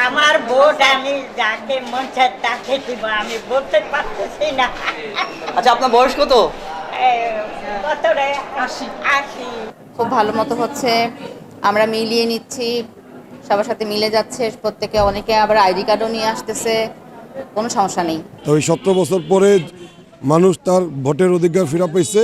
আমার ভোট আমি যাকে মন চায় তাকে দিব, আমি বলতে পারতেছি না। আচ্ছা, আপনার বয়স কত? কত রে? 80। খুব ভালো মতো হচ্ছে, আমরা মিলিয়ে নিচ্ছি, সবার সাথে মিলে যাচ্ছে, প্রত্যেকে অনেকে আবার আইডি কার্ডও নিয়ে আসতেছে, কোনো সমস্যা নেই। তো এই 17 বছর পরে মানুষ তার ভোটের অধিকার ফিরে পাইছে,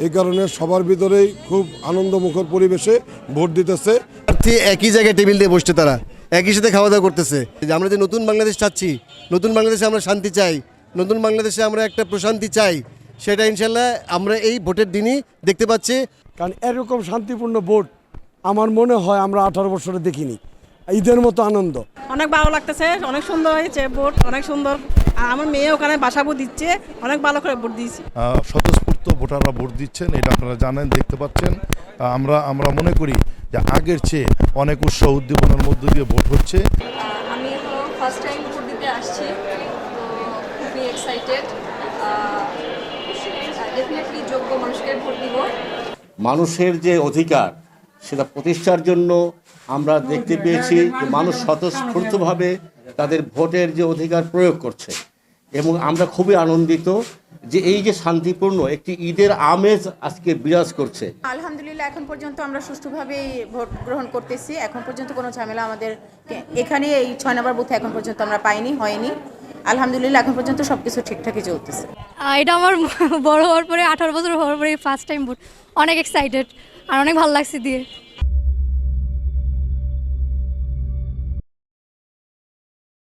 এই কারণে সবার ভিতরেই খুব আনন্দমুখর পরিবেশে ভোট দিতেছে। প্রার্থী একই জায়গায় টেবিল দিয়ে বসছে, তারা একই সাথে খাওয়া দাওয়া করতেছে। যে আমরা যে নতুন বাংলাদেশ চাচ্ছি, নতুন বাংলাদেশে আমরা শান্তি চাই, নতুন বাংলাদেশে আমরা একটা প্রশান্তি চাই, সেটা ইনশাল্লাহ আমরা এই ভোটের দিনই দেখতে পাচ্ছি। কারণ এরকম শান্তিপূর্ণ ভোট আমার মনে হয় আমরা 18 বছরে দেখিনি। ঈদের মতো আনন্দ, অনেক ভালো লাগতেছে, অনেক সুন্দর হয়েছে ভোট, অনেক সুন্দর। আর আমার মেয়ে ওখানে বাসা ভোট দিচ্ছে, অনেক ভালো করে ভোট দিয়েছি। স্বতঃস্ফূর্ত ভোটাররা ভোট দিচ্ছেন, এটা আপনারা জানেন, দেখতে পাচ্ছেন। আমরা মনে করি যে আগের চেয়ে অনেক উৎসাহ উদ্দীপনার মধ্য দিয়ে ভোট হচ্ছে। আমি তো ফার্স্ট টাইম ভোট দিতে আসছি, তো খুবই এক্সাইটেড। ডেফিনেটলি যোগ্য মানুষকে ভোট দিব। মানুষের যে অধিকার সেটা প্রতিষ্ঠার জন্য আমরা দেখতে পেয়েছি যে মানুষ স্বতঃস্ফূর্তভাবে তাদের ভোটের যে অধিকার প্রয়োগ করছে, এবং আমরা খুবই আনন্দিত যে এই যে শান্তিপূর্ণ একটি ঈদের আমেজ আজকে বিরাজ করছে। আলহামদুলিল্লাহ, এখন পর্যন্ত আমরা সুষ্ঠুভাবেই ভোট গ্রহণ করতেছি। এখন পর্যন্ত কোনো ঝামেলা আমাদের এখানে এই 6 নম্বর বুথে এখন পর্যন্ত আমরা হয়নি। আলহামদুলিল্লাহ, এখন পর্যন্ত সবকিছু ঠিকঠাকই চলতেছে। এটা আমার বড় হওয়ার পরে 18 বছর হওয়ার পরে ফার্স্ট টাইম ভোট, অনেক এক্সাইটেড আর অনেক ভালো লাগছে দিয়ে।